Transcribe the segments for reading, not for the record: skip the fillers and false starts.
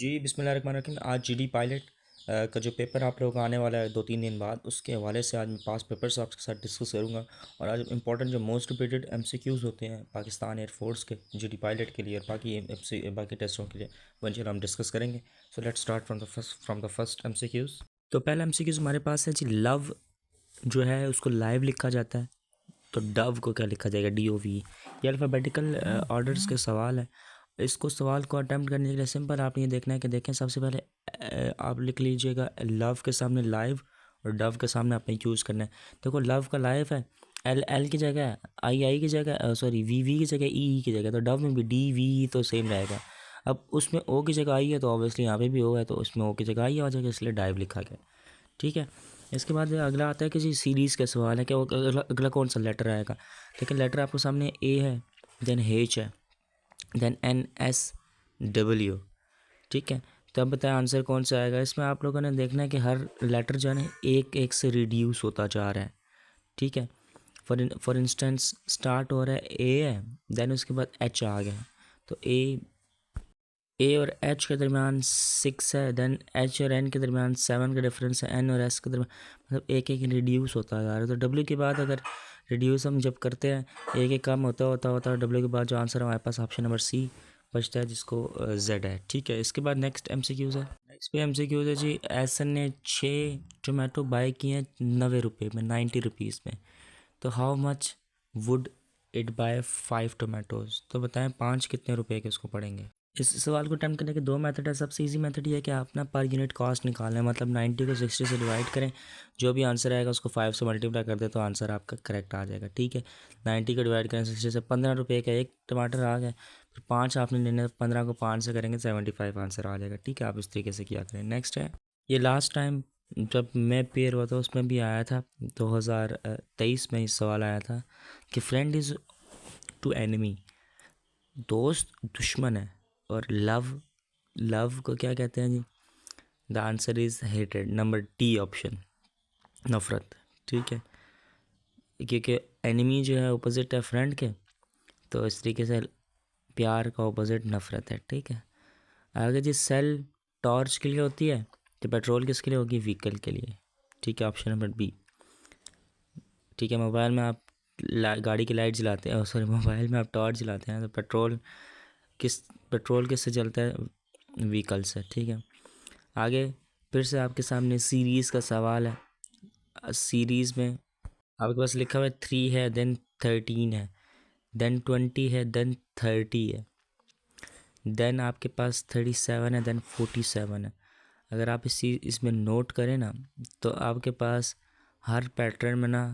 जी बिस्मिल्लाहिर्रहमानिर्रहीम। आज GD pilot का जो पेपर आप लोगों का आने वाला है 2-3 दिन बाद, उसके हवाले से आज मैं पास पेपर्स आपके साथ डिस्कस करूंगा। और आज इंपॉर्टेंट जो मोस्ट रिपीटेड एमसीक्यूज़ होते हैं पाकिस्तान एयरफोर्स के जीडी पायलट के लिए और बाकी टेस्टों के लिए, वो इंशाल्लाह हम डिस्कस करेंगे। So let's start from the first MCQs. तो पहला एमसीक्यूज़ हमारे पास है जी, लव जो है उसको लाइव लिखा जाता है, तो डव को क्या लिखा जाएगा? DOV। ये अल्फ़ाबेटिकल ऑर्डर्स के सवाल है। इसको सवाल को अटैम्प्ट करने के लिए सिंपल आपने ये देखना है कि देखें, सबसे पहले आप लिख लीजिएगा लव के सामने लाइव और डव के सामने आपने यूज़ करना है। देखो लव का लाइव है, L की जगह है, I की जगह, सॉरी V की जगह E की जगह, तो डव में भी DV तो सेम रहेगा। अब उसमें O की जगह I है, तो ऑब्वियसली यहाँ पे भी O है, तो उसमें O की जगह I आ जाएगा, इसलिए डाइव लिखा गया। ठीक है। इसके बाद अगला आता है कि जी सीरीज़ का सवाल है कि वो अगला कौन सा लेटर आएगा। लेकिन लेटर आपको सामने A है, देन H है, देन NSW। ठीक है। तो अब बताएं आंसर कौन सा आएगा। इसमें आप लोगों ने देखना है कि हर लेटर जो है ना एक एक से रिड्यूस होता जा रहा है। ठीक है। फॉर इंस्टेंस स्टार्ट हो रहा है A है, देन उसके बाद H आ गया, तो ए और एच के दरमियान 6 है, देन एच और एन के दरमियान 7 का डिफरेंस है, एन और एस के दरमियान मतलब एक एक रिड्यूस होता जा रहा है। तो डब्ल्यू के बाद अगर रिड्यूस हम जब करते हैं एक एक कम होता है, डब्ल्यू के बाद जो आंसर है हमारे पास ऑप्शन नंबर C बचता है, जिसको जेड है। ठीक है। इसके बाद नेक्स्ट MCQs है। नेक्स्ट पे MCQs है जी, एसन ने 6 टोमेटो बाई किए हैं 90 रुपये में, 90 रुपीज़ में, तो how much would it by 5 tomatoes. तो बताएं 5 कितने रुपए के उसको पड़ेंगे। इस सवाल को अटैम्प्ट करने के दो मेथड है। सबसे इजी मेथड ये है कि आप ना पर यूनिट कॉस्ट निकालना है, मतलब 90 को 60 से डिवाइड करें, जो भी आंसर आएगा उसको 5 से मल्टीप्लाई कर दे तो आंसर आपका करेक्ट आ जाएगा। ठीक है। 90 को डिवाइड करें 60 से, 15 रुपये का एक टमाटर आ गया, फिर 5 आपने लेने, 15 को 5 से करेंगे 75 आंसर आ जाएगा। ठीक है। आप इस तरीके से किया करें। नेक्स्ट है, ये लास्ट टाइम जब मैं पेयर हुआ था उसमें भी आया था, 2023 में इस सवाल आया था कि फ्रेंड इज़ टू एनिमी, दोस्त दुश्मन है, और लव को क्या कहते हैं जी? The answer is hated, number D option, नफ़रत। ठीक है। क्योंकि एनिमी जो है अपोजिट है फ्रेंड के, तो इस तरीके से प्यार का अपोजिट नफ़रत है। ठीक है। आगे जी, सेल टॉर्च के लिए होती है, तो पेट्रोल किसके लिए होगी? व्हीकल के लिए। ठीक है। Option number B। ठीक है। मोबाइल में आप गाड़ी की लाइट जलाते हैं, सॉरी मोबाइल में आप टॉर्च जलाते हैं, तो पेट्रोल किससे चलता है? व्हीकल से। ठीक है। आगे फिर से आपके सामने सीरीज़ का सवाल है। सीरीज़ में आपके पास लिखा हुआ है 3 है, देन 13 है, देन 20 है, देन 30 है, देन आपके पास 37 है, देन 47 है। अगर आप इसमें नोट करें ना, तो आपके पास हर पैटर्न में ना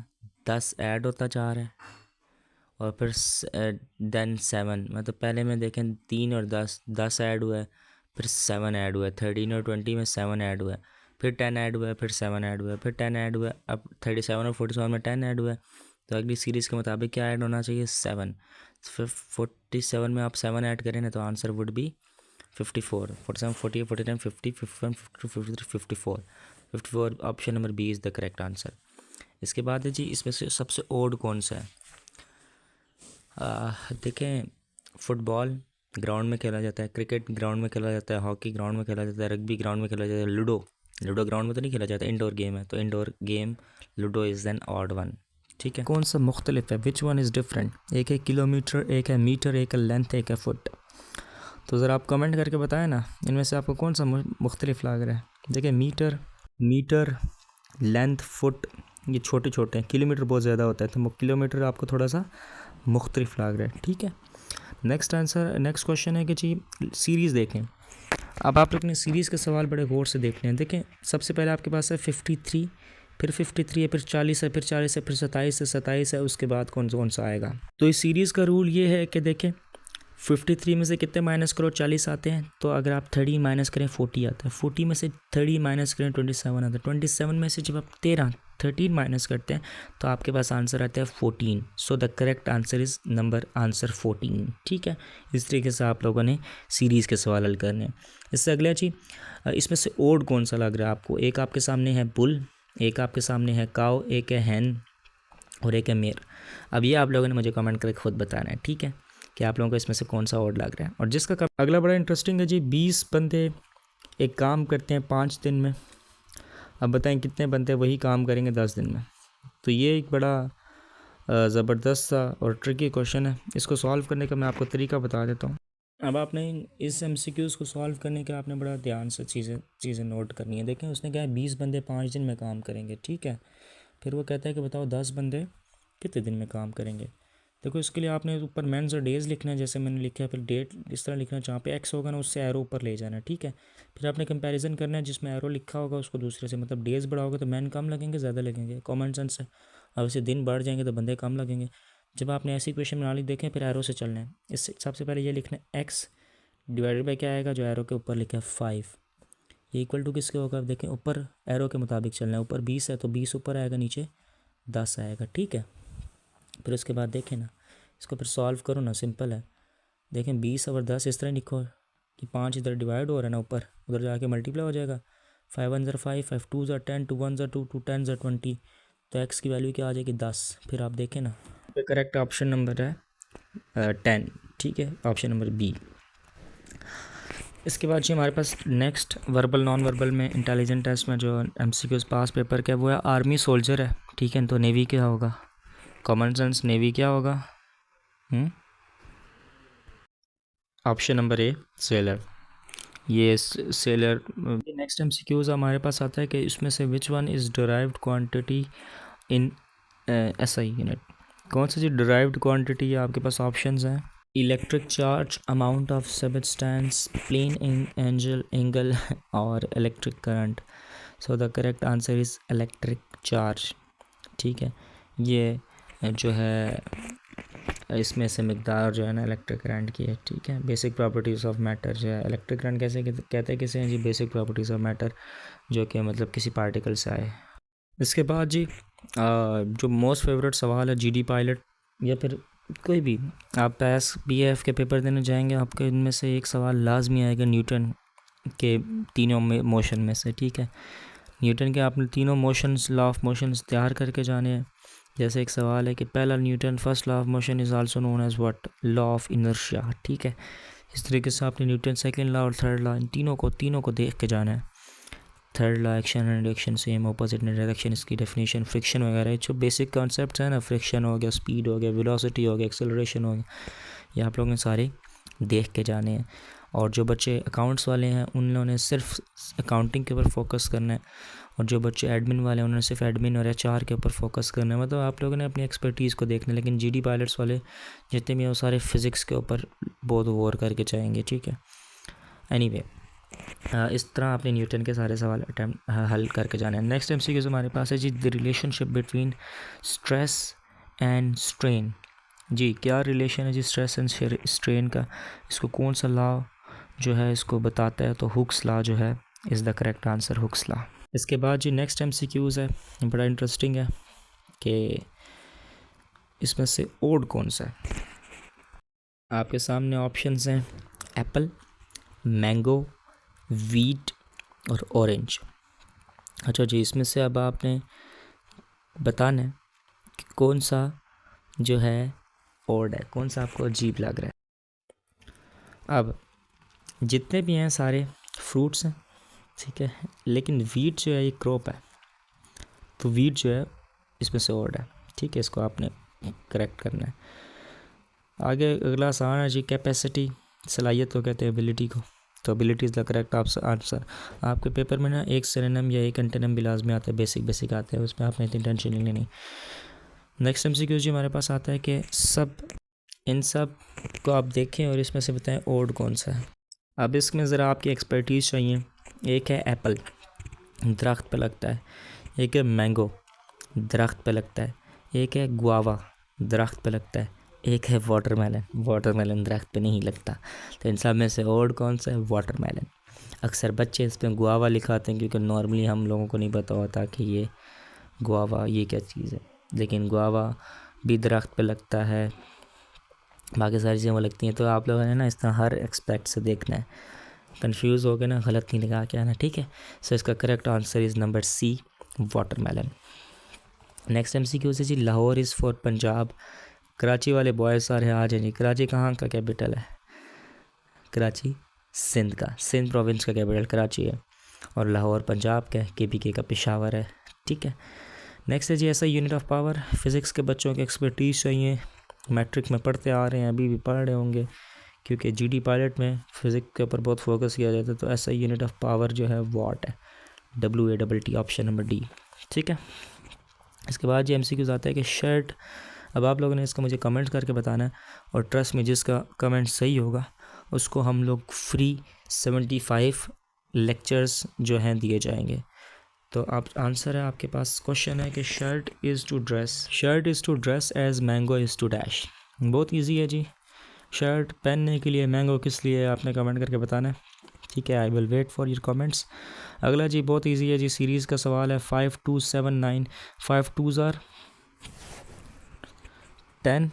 10 ऐड होता जा रहा है, और फिर देन 7, मतलब पहले में देखें 3 और 10 ऐड हुआ है, फिर 7 ऐड हुआ है, 13 और 20 में 7 ऐड हुआ है, फिर 10 ऐड हुआ है, फिर 7 ऐड हुआ है, फिर 10 ऐड हुआ है, अब 37 और 47 में 10 ऐड हुआ है। तो अगली सीरीज़ के मुताबिक क्या ऐड होना चाहिए? 7। फिर 47 में आप 7 ऐड करें ना, तो answer would be 54। 47, 48, 49, 50, 51, 52, 53, 54। 54 option number B is the correct answer. इसके बाद है जी, इसमें से सबसे ओड कौन सा है? देखें, फुटबॉल ग्राउंड में खेला जाता है, क्रिकेट ग्राउंड में खेला जाता है, हॉकी ग्राउंड में खेला जाता है, रग्बी ग्राउंड में खेला जाता है, लूडो ग्राउंड में तो नहीं खेला जाता, इंडोर गेम है, तो indoor game ludo is an odd one. ठीक है। कौन सा मुख्तलिफ है? विच वन इज़ डिफरेंट? एक है किलोमीटर, एक है मीटर, एक है लेंथ, एक है फुट। तो ज़रा आप कमेंट करके बताएं ना, इनमें से आपको कौन सा मुख्तलिफ लग रहा है। देखिए मीटर, लेंथ, फुट ये छोटे छोटे हैं, किलोमीटर बहुत ज़्यादा होता है, तो किलोमीटर आपको थोड़ा सा मुख्तलिफ लग रहा है। ठीक है। नेक्स्ट क्वेश्चन है कि जी सीरीज़ देखें। अब आप अपने सीरीज़ के सवाल बड़े गौर से देख लें। देखें, सबसे पहले आपके पास है 53, फिर 53 है, फिर 40 है, फिर 40 है, फिर 27 है, उसके बाद कौन कौन सा आएगा। तो इस सीरीज़ का रूल ये है कि देखें 53 में से कितने माइनस करो? 40 आते हैं, तो अगर आप 30 माइनस करें 40 आता है, 40 में से 30 माइनस करें 27 आता है, 27 में से जब आप 13 माइनस करते हैं तो आपके पास आंसर आता है 14। सो the correct answer is answer 14। ठीक है। इस तरीके से आप लोगों ने सीरीज़ के सवाल हल करने हैं। इससे अगला जी, इसमें से ओड कौन सा लग रहा है आपको? एक आपके सामने है बुल, एक आपके सामने है काउ, एक है हैन और एक है मेयर। अब ये आप लोगों ने मुझे कमेंट करके खुद बताना है। ठीक है, कि आप लोगों को इसमें से कौन सा ओड लग रहा है। और जिसका अगला बड़ा इंटरेस्टिंग है जी, 20 बंदे एक काम करते हैं 5 दिन में, अब बताएं कितने बनते हैं वही काम करेंगे 10 दिन में। तो ये एक बड़ा ज़बरदस्त सा और ट्रिकी क्वेश्चन है। इसको सॉल्व करने का मैं आपको तरीका बता देता हूँ। अब आपने इस MCQs को सॉल्व करने के आपने बड़ा ध्यान से चीज़ें नोट करनी है। देखें उसने कहा है 20 बंदे 5 दिन में काम करेंगे, ठीक है। फिर वो कहता है कि बताओ 10 बंदे कितने दिन में काम करेंगे। देखो इसके लिए आपने ऊपर मंथ्स और डेज़ लिखना है, जैसे मैंने लिखा है। फिर डेट इस तरह लिखना है, जहाँ पे एक्स होगा ना उससे एरो ऊपर ले जाना है, ठीक है। फिर आपने कंपैरिजन करना है, जिसमें एरो लिखा होगा उसको दूसरे से, मतलब डेज़ बढ़ाओगे तो मैन कम लगेंगे ज़्यादा लगेंगे, कॉमन सेंस है। अब वैसे दिन बढ़ जाएंगे तो बंदे कम लगेंगे। जब आपने ऐसी इक्वेशन बना ली, देखें फिर एरो से चलना है। इससे सबसे पहले ये लिखना है एक्स डिवाइडेड बाई क्या आएगा, जो एरो के ऊपर लिखा है 5, ये इक्वल टू किसके होगा। देखें ऊपर एरो के मुताबिक चलना है, ऊपर 20 है तो 20 ऊपर आएगा, नीचे 10 आएगा, ठीक है। फिर उसके बाद देखें ना, इसको फिर सॉल्व करो ना, सिंपल है। देखें 20 और 10 इस तरह लिखो कि 5 इधर डिवाइड हो रहा है ना, ऊपर उधर जाके मल्टीप्लाई हो जाएगा। 5 1 ज़र 5, 5 2 ज़र 10, 2 1 ज़र 2, 2 10 ज़र 20। तो एक्स की वैल्यू क्या आ जाएगी 10। फिर आप देखें ना, करेक्ट ऑप्शन नंबर है 10, ठीक है, ऑप्शन नंबर बी। इसके बाद जी हमारे पास नेक्स्ट वर्बल नॉन वर्बल में इंटेलिजेंट टेस्ट में जो MCQs पास पेपर का है वो है आर्मी सोल्जर है, ठीक है। तो नेवी क्या होगा, कॉमन सेंस नेवी क्या होगा, ऑप्शन नंबर ए सेलर। ये सेलर। नेक्स्ट MCQs हमारे पास आता है कि इसमें से which one is derived quantity in SI unit. कौन सी डिराइव्ड क्वांटिटी है, आपके पास ऑप्शंस हैं। Electric charge, amount of substance, plane angle और electric current. So the correct answer is electric charge, ठीक है। ये जो है इसमें से मिकदार जो है ना इलेक्ट्रिक करंट की है, ठीक है। बेसिक प्रॉपर्टीज़ ऑफ मैटर जो है, इलेक्ट्रिक करंट कैसे कहते हैं किसे हैं जी, बेसिक प्रॉपर्टीज़ ऑफ मैटर, जो कि मतलब किसी पार्टिकल से आए। इसके बाद जी जो मोस्ट फेवरेट सवाल है GD पायलट, या फिर कोई भी आप PF के पेपर देने जाएंगे, आपको इनमें से एक सवाल लाजमी आएगा न्यूटन के तीनों मोशन में से, ठीक है। न्यूटन के आपने तीनों मोशंस, लॉ ऑफ मोशंस तैयार करके जाने हैं। जैसे एक सवाल है कि पहला Newton first law of motion is also known as what, law of inertia, ठीक है। इस तरीके से आपने न्यूटन सेकंड लॉ और थर्ड लॉ, इन तीनों को देख के जाना है। Third law action and reaction, same opposite direction, इसकी डेफिनेशन, फ्रिक्शन वगैरह जो बेसिक कॉन्सेप्ट्स हैं ना, फ्रिक्शन हो गया, स्पीड हो गया, वेलोसिटी हो गया, एक्सेलरेशन हो गया, ये आप लोगों ने सारे देख के जाने हैं। और जो बच्चे अकाउंट्स वाले हैं उन लोगों ने सिर्फ अकाउंटिंग के ऊपर फोकस करना है, और जो बच्चे एडमिन वाले हैं उन्होंने सिर्फ एडमिन और HR के ऊपर फोकस करना है। मतलब आप लोगों ने अपनी एक्सपर्टीज़ को देखना है। लेकिन GD पायलट्स वाले जितने भी हैं वो सारे फिज़िक्स के ऊपर बहुत गौर करके जाएंगे, ठीक है। एनीवे इस तरह आपने न्यूटन के सारे सवाल अटैम्प्ट हल करके जाना है। नेक्स्ट MCQ हमारे पास है जी, the relationship between stress and strain. जी क्या रिलेशन है जी स्ट्रेस एंड स्ट्रेन का, इसको कौन सा लॉ जो है इसको बताता है, तो हुक्स लॉ जो है is the correct answer, Hooke's law. इसके बाद जी नेक्स्ट MCQs है, बड़ा इंटरेस्टिंग है कि इसमें से ओड कौन सा है। आपके सामने ऑप्शंस हैं एप्पल, मैंगो, वीट और ऑरेंज। अच्छा जी, इसमें से अब आपने बताना है कि कौन सा जो है ओड है, कौन सा आपको अजीब लग रहा है। अब जितने भी हैं सारे फ्रूट्स हैं, ठीक है, लेकिन वीट जो है ये क्रॉप है, तो वीट जो है इसमें से ओड है, ठीक है। इसको आपने करेक्ट करना है। आगे अगला आसान है जी, कैपेसिटी, सलाहियत को कहते हैं एबिलिटी को, तो ability is the correct answer. आपके पेपर में ना एक सिनोनिम या एक एंटोनिम भी लाजमी आता है, बेसिक आते हैं, उसमें आपने इतनी टेंशन लेनी नहीं। नेक्स्ट MCQ जी हमारे पास आता है कि इन सब को आप देखें और इसमें से बताएं ओड कौन सा है। अब इसमें ज़रा आपकी एक्सपर्टीज़ चाहिए। एक है एप्पल, दरख्त पे लगता है। एक है मैंगो, दरख्त पे लगता है। एक है गुआवा, दरख्त पे लगता है। एक है वाटरमेलन दरख्त पे नहीं लगता। तो इन सब में से ओड कौन सा है, वाटरमेलन। अक्सर बच्चे इस पर गुआवा लिखाते हैं क्योंकि नॉर्मली हम लोगों को नहीं पता होता कि ये गुआवा ये क्या चीज़ है, लेकिन गुआवा भी दरख्त पे लगता है, बाकी सारी चीज़ें वो लगती हैं। तो आप लोगों ने ना इस तरह हर एक्सपेक्ट से देखना है, कंफ्यूज हो गए ना, गलत नहीं लगा के आना, ठीक है। सो इसका correct answer is number C, watermelon. Next MCQ से जी, लाहौर इज़ फॉर पंजाब। कराची वाले बॉयज़ सारे आ जाए जी। कराची कहाँ का कैपिटल है, कराची सिंध का, सिंध प्रोविंस का कैपिटल कराची है, और लाहौर पंजाब का है, KPK का पेशावर है। ठीक है, नेक्स्ट है जी ऐसा यूनिट ऑफ पावर। फिज़िक्स के बच्चों की एक्सपर्टीज़ चाहिए, मैट्रिक में पढ़ते आ रहे हैं, अभी भी पढ़ रहे होंगे, क्योंकि GD पायलट में फ़िज़िक्स के ऊपर बहुत फोकस किया जाता है। तो ऐसा यूनिट ऑफ पावर जो है वाट है, WATT, ऑप्शन नंबर D। ठीक है, इसके बाद ये MCQs आता है कि शर्ट। अब आप लोगों ने इसका मुझे कमेंट करके बताना है, और ट्रस्ट में जिसका कमेंट सही होगा उसको हम लोग फ्री 75 लेक्चर्स जो हैं दिए जाएंगे। तो आप आंसर है आपके पास, क्वेश्चन है कि shirt is to dress as mango is to dash. बहुत इजी है जी, शर्ट पहनने के लिए, मैंगो किस लिए, आपने कमेंट करके बताना है। ठीक है, I will wait for your comments. अगला जी बहुत इजी है जी, सीरीज़ का सवाल है 5279, 5 2s are 10।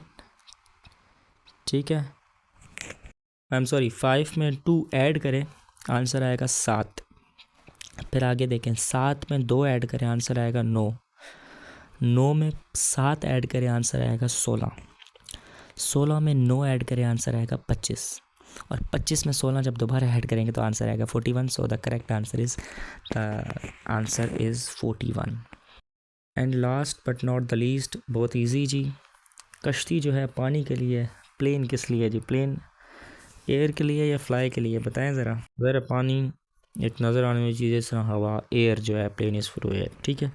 ठीक है, आई एम सॉरी, 5 में 2 ऐड करें, आंसर आएगा 7। फिर आगे देखें, 7 में 2 ऐड करें, आंसर आएगा 9। 9 में 7 ऐड करें, आंसर आएगा 16। 16 में 9 ऐड करें, आंसर आएगा 25। और 25 में 16 जब दोबारा ऐड करेंगे तो आंसर आएगा 41। सो the correct answer is 41। And last but not the least, बहुत इजी जी, कश्ती जो है पानी के लिए, प्लेन किस लिए जी, प्लेन एयर के लिए या फ्लाई के लिए, बताएं ज़रा। पानी एक नज़र आने वाली चीज़ है, इस तरह हवा, एयर जो है, प्लेन इज़ थ्रू एयर। ठीक है,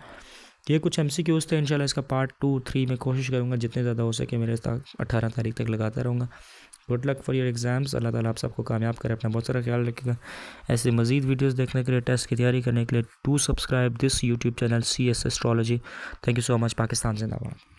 ये कुछ MCQs थे। इंशाल्लाह इसका पार्ट 2 3 में कोशिश करूँगा जितने ज़्यादा हो सके, मेरे तक 18 तारीख तक लगाता रहूँगा। Good luck for your exams, अल्लाह ताला आप सबको कामयाब करे। अपना बहुत सारा ख्याल रखिएगा। ऐसे मज़ीद वीडियोस देखने के लिए, टेस्ट की तैयारी करने के लिए, do subscribe this YouTube channel CS astrology. Thank you so much. Pakistan जिंदाबाद।